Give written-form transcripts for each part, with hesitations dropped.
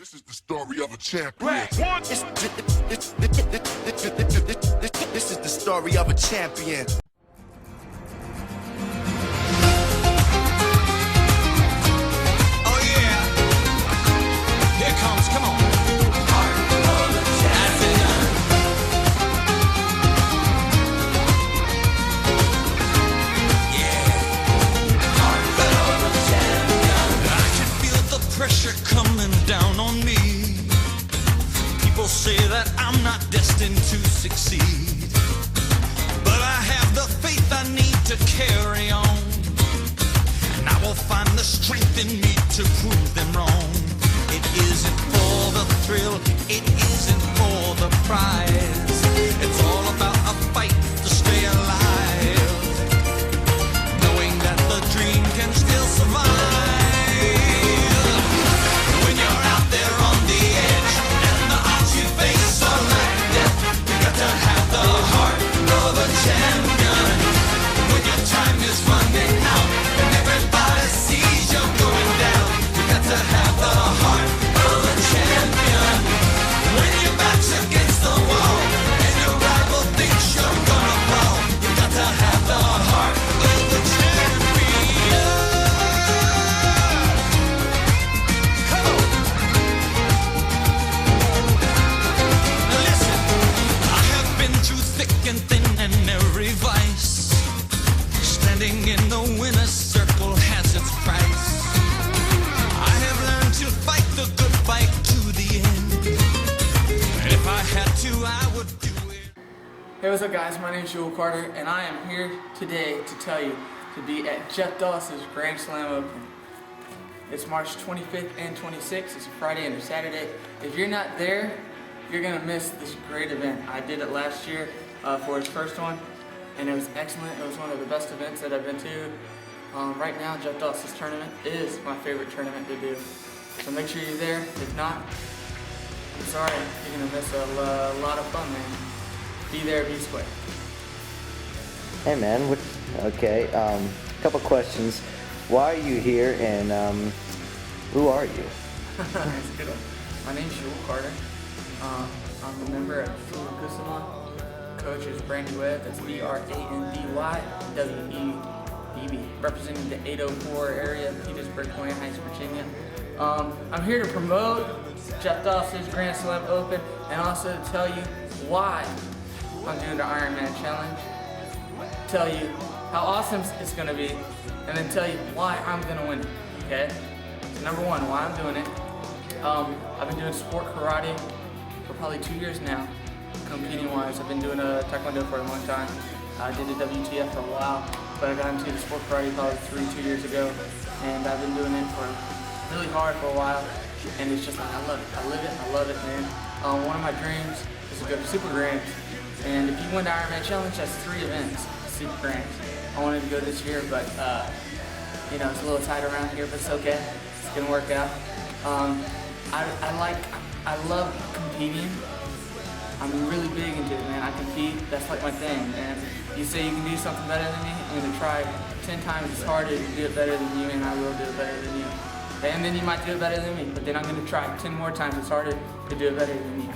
This is the story of a champion. This is the story of a champion. Oh yeah. Here comes, come on. Pressure coming down on me. People say that I'm not destined to succeed, but I have the faith I need to carry on, and I will find the strength in me to prove them wrong. It isn't for the thrill, it isn't for the prize. It's all about a fight to stay alive, knowing that the dream can still survive. Standing in the winner's circle has its price. I have learned to fight the good fight to the end. If I had to, I would do it. Hey, what's up guys? My name is Ewell Carter and I am here today to tell you to be at Jeff Dawes' Grand Slam Open. It's March 25th and 26th. It's a Friday and a Saturday. If you're not there, you're going to miss this great event. I did it last year for his first one, and it was excellent. It was one of the best events that I've been to. Right now, Jeff Dawes' tournament is my favorite tournament to do. So make sure you're there. If not, I'm sorry, you're going to miss a lot of fun, man. Be there, be square. Hey man, okay, couple questions. Why are you here and who are you? That's a good one. My name's Ewell Carter. I'm a member of Kusama. Coach is Brandy Webb, that's BRANDYWEBB, representing the 804 area, Petersburg, Point Heights, Virginia. I'm here to promote Jeff Dawes' Grand Slam Open and also to tell you why I'm doing the Ironman Challenge, tell you how awesome it's going to be, and then tell you why I'm going to win it, okay? So number one, why I'm doing it. I've been doing sport karate for probably 2 years now. Competing wise, I've been doing Taekwondo for a long time. I did the WTF for a while, but I got into the sport karate probably 2 years ago, and I've been doing it for really hard for a while, and it's just like I love it. I live it, I love it, man. One of my dreams is to go to Super Grands, and if you win the Ironman Challenge, that's 3 events, Super Grands. I wanted to go this year, but you know, it's a little tight around here, but it's okay. It's gonna work out. I love competing. I'm really big into it, man. I compete, that's like my thing. And you say you can do something better than me, I'm gonna try 10 times as hard to do it better than you, and I will do it better than you. And then you might do it better than me, but then I'm gonna try 10 more times as harder to do it better than you.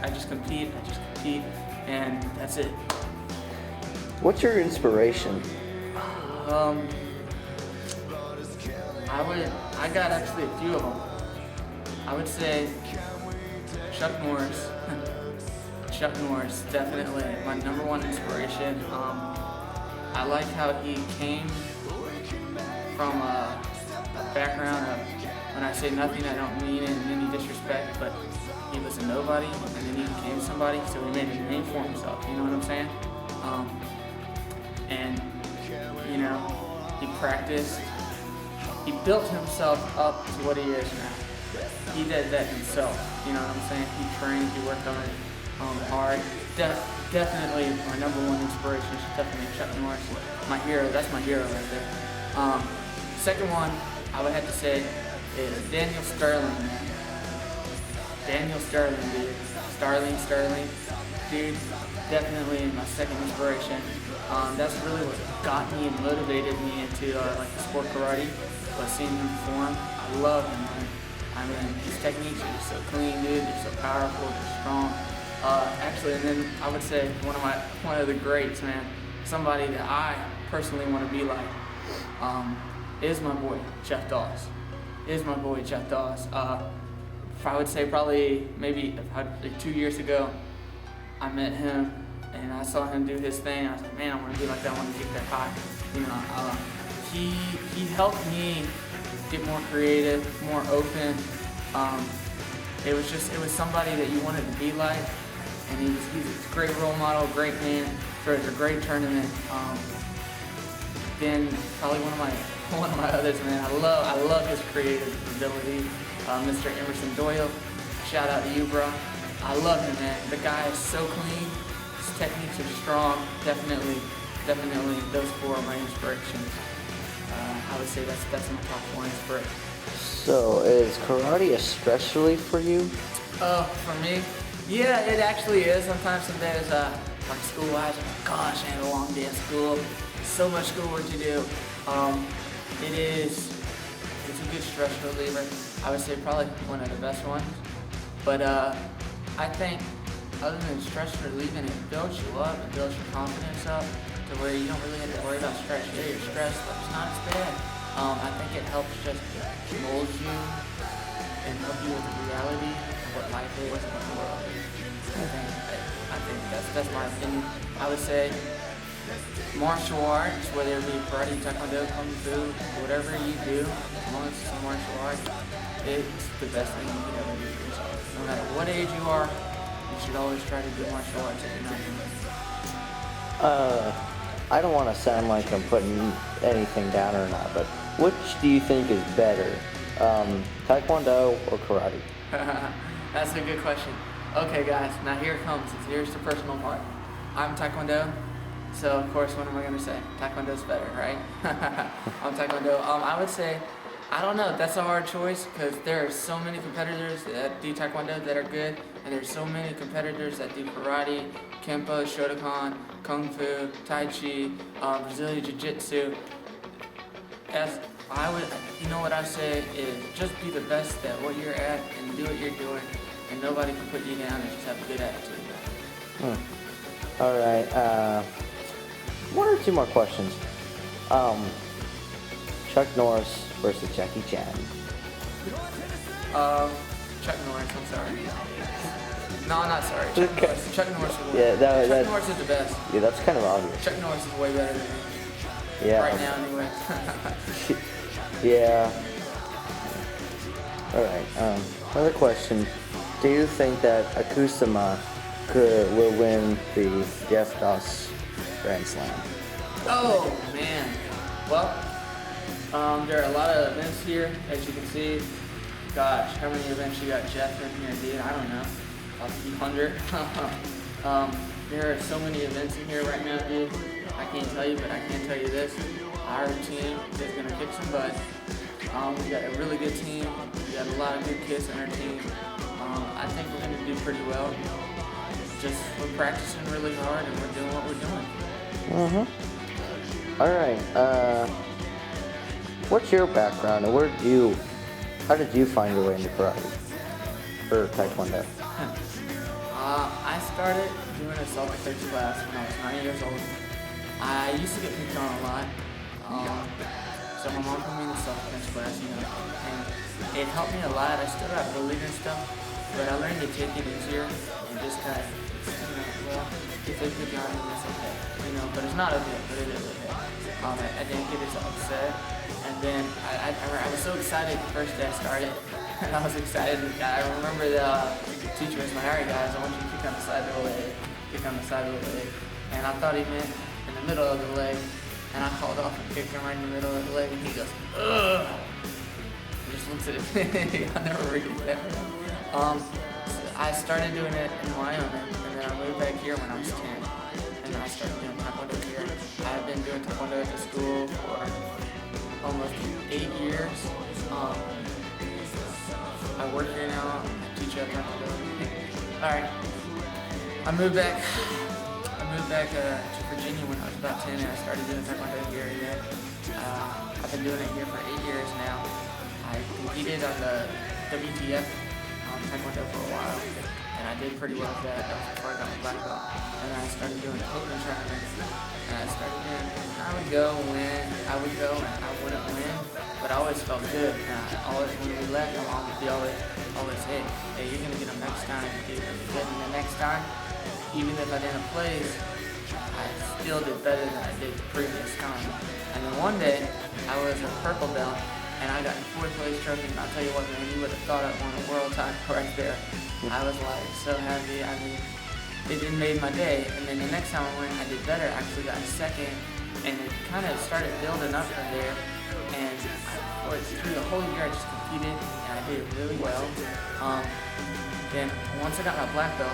I just compete, and that's it. What's your inspiration? I got actually a few of them. I would say Chuck Norris. Chuck Norris, definitely my number one inspiration. I like how he came from a background of, when I say nothing, I don't mean it in any disrespect, but he was a nobody, and then he became somebody, so he made a name for himself, you know what I'm saying? And, you know, he practiced, he built himself up to what he is now. He did that himself, you know what I'm saying? He trained, he worked on it hard. Definitely my number one inspiration is definitely Chuck Norris. My hero, that's my hero right there. Second one I would have to say is Daniel Sterling, man. Daniel Sterling, dude. Sterling. Dude, definitely my second inspiration. That's really what got me and motivated me into like the sport karate, was seeing him perform. I love him, man. I I mean, his techniques are just so clean, dude. They're so powerful, they're strong. Actually, and then I would say one of the greats, man. Somebody that I personally want to be like is my boy Jeff Dawes. I would say probably maybe like 2 years ago, I met him and I saw him do his thing. I was like, man, I want to be like that. I want to get that high. You know, he helped me get more creative, more open. It was somebody that you wanted to be like, and he's a great role model, great man, for a great tournament. Then probably one of my others, man. I love his creative ability. Mr. Emerson Doyle, shout out to you, bro. I love him, man. The guy is so clean. His techniques are strong. Definitely, those four are my inspirations. I would say that's my top one inspiration. So, is karate a stress relief for you? For me, yeah, it actually is. Sometimes, some days, like school-wise, I'm like, gosh, I had a long day at school. So much schoolwork to do. It's a good stress reliever. I would say probably one of the best ones. But I think other than stress relieving, it builds you up, it builds your confidence up to where you don't really have to worry about stress. Yeah, you're stressed, but it's not as bad. I think it helps just mold you and help you with the reality of what life is in the world. I think that's my opinion. I would say martial arts, whether it be karate, taekwondo, kung fu, whatever you do, as long as it's a martial art, it's the best thing you could ever do for yourself. No matter what age you are, you should always try to do martial arts if you're not doing it. I don't want to sound like I'm putting anything down or not, but which do you think is better, taekwondo or karate? That's a good question. Okay, guys, now here it comes. Here's the personal part. I'm taekwondo, so of course, what am I gonna say? Taekwondo's better, right? I'm taekwondo. I would say, I don't know. That's a hard choice because there are so many competitors that do taekwondo that are good, and there's so many competitors that do karate, kempo, shotokan, kung fu, tai chi, Brazilian jiu-jitsu. You know what I say is just be the best at what you're at and do what you're doing, and nobody can put you down and just have a good attitude. All right. One or two more questions. Chuck Norris versus Jackie Chan. Chuck Norris, I'm sorry. No, I'm not sorry. Chuck Okay. Norris. Chuck Norris is Yeah, Chuck Norris is the best. Yeah, that's kind of obvious. Chuck Norris is way better than me. Yeah. Right now, anyway. Yeah. All right. Another question. Do you think that Akusama will win the Jeff Dawes Grand Slam? Oh, man. Well, there are a lot of events here, as you can see. Gosh, how many events you got Jeff in here, dude? I don't know. A few hundred. There are so many events in here right now, dude. I can't tell you, but I can tell you this. Our team is going to kick some butt. We got a really good team. We got a lot of good kids on our team. I think we're going to do pretty well. Just, we're practicing really hard and we're doing what we're doing. All right. What's your background and how did you find your way into karate or taekwondo? I started doing a self-defense class when I was 9 years old. I used to get picked on a lot. So my mom put me in the self-defense class, and it helped me a lot. I still got bullied and stuff, but I learned to take it easier and just kind of, well, if they pick on me, it's okay, but it's not okay, but it is okay. I didn't get as upset, and then I was so excited the first day I started. I was excited. I remember the teacher was like, all right guys, I want you to kick on the side of the leg, and I thought he meant in the middle of the leg, and I called off and kicked him right in the middle of the leg, and he goes, ugh. He just looks at it. I'll never forget that. I started doing it in Wyoming, and then I moved back here when I was 10, and then I started doing taekwondo here. I've been doing taekwondo at the school for almost 8 years. I work here now. I teach at taekwondo. All right. I moved back to Virginia when I was about 10, and I started doing taekwondo here. I've been doing it here for 8 years now. I competed on the WTF Taekwondo for a while, and I did pretty well with that. That was before I got my black belt. And then I started doing open tournaments, and I started doing, I would go and I wouldn't win, but I always felt good. And I always, when we left, my mom would be always, hey, you're gonna get them next time, you're gonna be good. And the next time, even if I didn't place, I still did better than I did the previous time. And then one day, I was a purple belt, and I got 4th place trophy, and I'll tell you what, man, you would have thought I won a world title right there. I was like so happy. I mean, it made my day. And then the next time I went, I did better. I actually got 2nd, and it kind of started building up from there. And through the whole year, I just competed, and I did really well. Then once I got my black belt,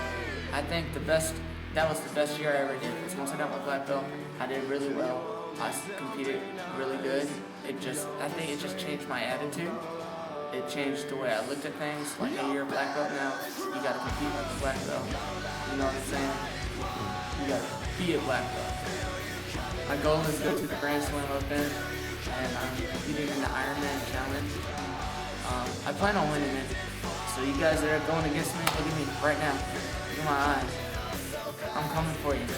I think that was the best year I ever did. Because once I got my black belt, I did really well. I competed really good. I think it just changed my attitude. It changed the way I looked at things. Like, hey, you're a black belt now, you gotta compete like a black belt. You know what I'm saying? You gotta be a black belt. My goal is to go to the Grand Slam Open, and I'm competing in the Ironman Challenge. I plan on winning it. So you guys that are going against me, look at me right now. Look at my eyes. I'm coming for you.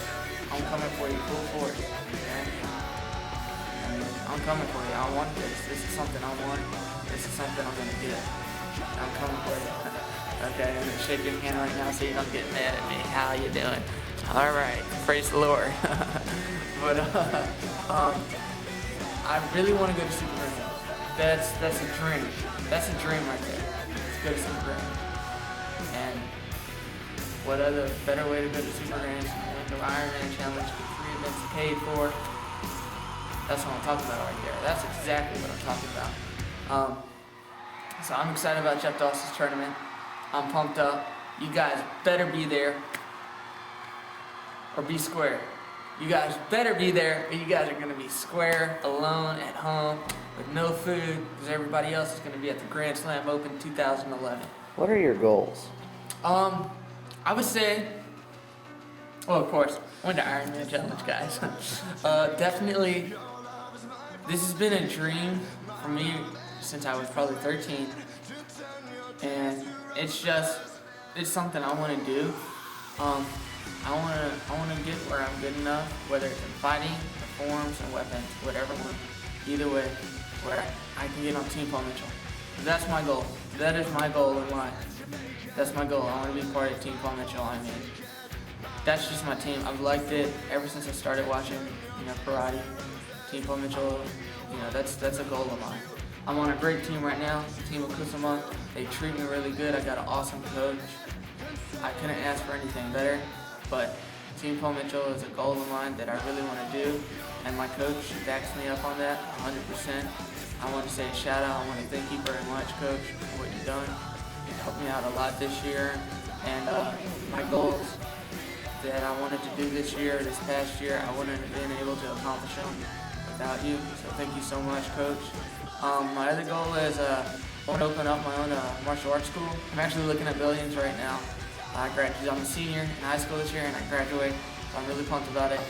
I'm coming for you full force. Okay? I'm coming for you. I want this. This is something I want. This is something I'm gonna get. I'm coming for you. Okay, I'm gonna shake your hand right now so you don't get mad at me. How you doing? All right, praise the Lord. But I really want to go to Super Grand. That's a dream. That's a dream right there. To go to Super Grand. And what other better way to go to Super Grand? The Ironman Challenge, get 3 events paid for. That's what I'm talking about right there. That's exactly what I'm talking about. So I'm excited about Jeff Dawson's tournament. I'm pumped up. You guys better be there or be square. You guys better be there, or you guys are gonna be square, alone, at home, with no food, because everybody else is gonna be at the Grand Slam Open 2011. What are your goals? I would say, well, of course, win the Ironman Challenge, guys. Definitely, this has been a dream for me since I was probably 13, and it's something I want to do. I want to get where I'm good enough, whether it's in fighting, or forms, and weapons, whatever one. Either way, where I can get on Team Paul Mitchell. That's my goal. That is my goal in life. That's my goal. I want to be part of Team Paul Mitchell. I mean, that's just my team. I've liked it ever since I started watching, karate. Team Paul Mitchell, that's a goal of mine. I'm on a great team right now, Team Okusama. They treat me really good. I got an awesome coach. I couldn't ask for anything better, but Team Paul Mitchell is a goal of mine that I really want to do, and my coach backs me up on that 100%. I want to say a shout out. I want to thank you very much, Coach, for what you've done. You helped me out a lot this year, and my goals that I wanted to do this past year, I wouldn't have been able to accomplish them without you. So thank you so much, Coach. My other goal is I want to open up my own martial arts school. I'm actually looking at billions right now. I'm a senior in high school this year, and I graduate, so I'm really pumped about it.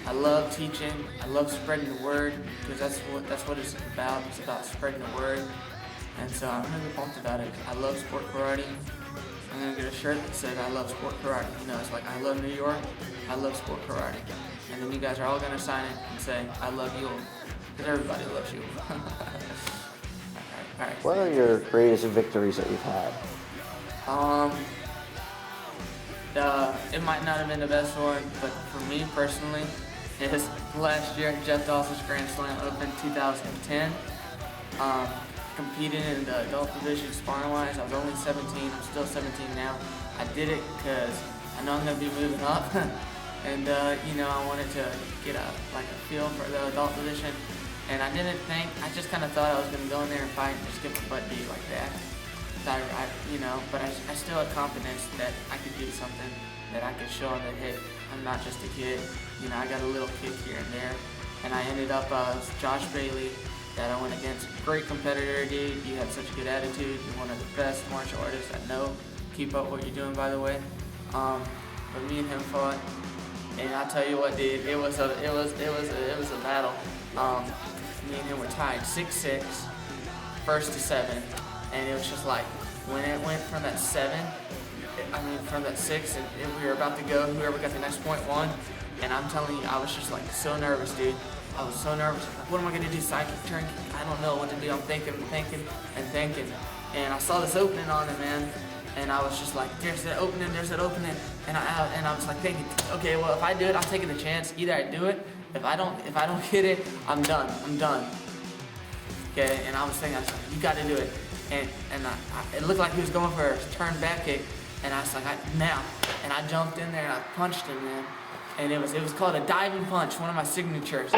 I love teaching. I love spreading the word, because that's what it's about. It's about spreading the word, and so I'm really pumped about it. I love sport karate. I'm gonna get a shirt that says I love sport karate. It's like I love New York. I love sport karate, and then you guys are all gonna sign it and say I love you, because everybody loves you. All right. What are your greatest victories that you've had? It might not have been the best one, but for me personally, is last year at Jeff Dawson's Grand Slam Open 2010. Competed in the adult division sparring-wise. I was only 17. I'm still 17 now. I did it because I know I'm going to be moving up, and I wanted to get a feel for the adult division. And I just kind of thought I was going to go in there and fight and just get my butt beat like that. But I still had confidence that I could do something, that I could show them that, hey, I'm not just a kid. I got a little kick here and there. And I ended up Josh Bailey that I went against. Great competitor, dude. You have such a good attitude. You're one of the best martial artists I know. Keep up what you're doing, by the way. But me and him fought, and I'll tell you what, dude, it was a battle. Me and him were tied 6-6, first to 7. and it was just like when it went from that 7, from that 6, and we were about to go, whoever got the next point won. And I'm telling you, I was just like so nervous, dude. I was so nervous. Like, what am I gonna do? Side kick, turn kick? I don't know what to do. I'm thinking. And I saw this opening on it, man. And I was just like, there's that opening. And I was like thinking, okay, well, if I do it, I'm taking the chance. Either I do it. If I don't get it, I'm done. Okay. And I was thinking, you got to do it. And it looked like he was going for a turn back kick. And I was like, now. And I jumped in there and I punched him, man. And it was called a diving punch, one of my signatures.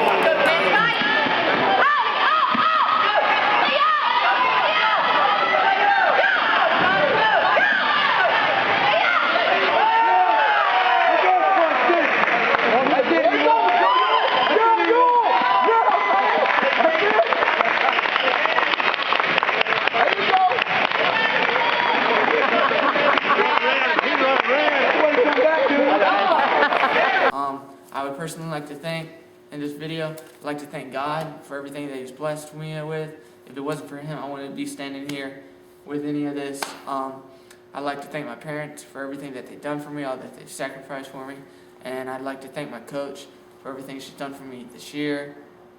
I would personally like to thank, in this video, I'd like to thank God for everything that He's blessed me with. If it wasn't for Him, I wouldn't be standing here with any of this. I'd like to thank my parents for everything that they've done for me, all that they've sacrificed for me. And I'd like to thank my coach for everything she's done for me this year.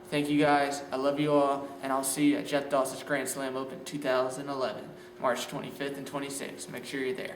Thank you guys. I love you all. And I'll see you at Jeff Dawson's Grand Slam Open 2011, March 25th and 26th. Make sure you're there.